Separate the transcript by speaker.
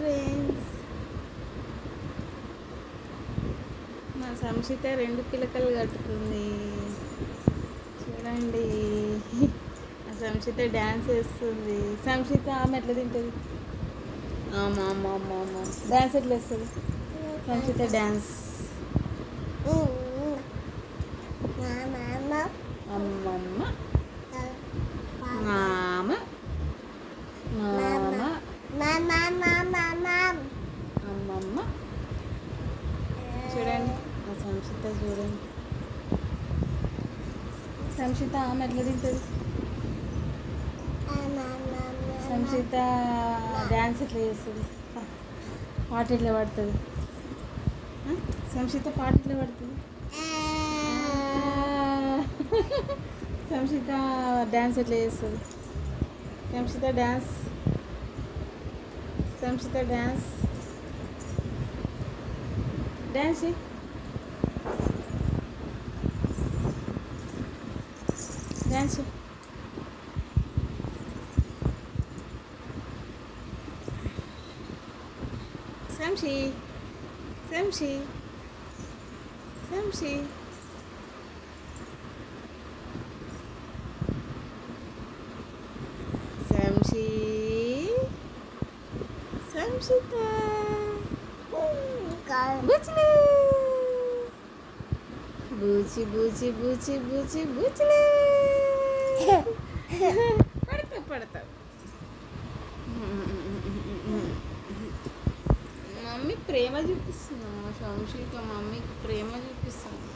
Speaker 1: Friends, మా సంశిత 2 పిలకలు కట్టుకుంది. చూడండి, మా సంశిత డ్యాన్స్ వేస్తుంది. సంశిత ఆమె ఎట్లా తింటుంది? డ్యాన్స్ ఎట్లా వేస్తుంది సంశిత? డ్యాన్స్ అమ్మమ్మ మామ అమ్మమ్మ. చూడండి మా సంశిత, చూడండి సంశిత ఆమె ఎట్లా తింటుంది? సంశిత డ్యాన్స్ ఎట్లా చేస్తుంది? పాట ఎట్లా పడుతుంది? సంశిత పాట ఎట్లా పడుతుంది? సంశిత డ్యాన్స్ ఎట్లా చేస్తుంది? సంశిత డ్యాన్స్ డ్యాన్స్ డ్యాన్స్ డ్యాన్స్. సంశి సంశి సంశి సంశి సంశిత బుచ్చులు బూచి బూచి బూచి బూచి బూచులు పడతా మమ్మీ ప్రేమ చూపిస్తుందమ్మా. సంశిత మమ్మీకి ప్రేమ చూపిస్తుంది.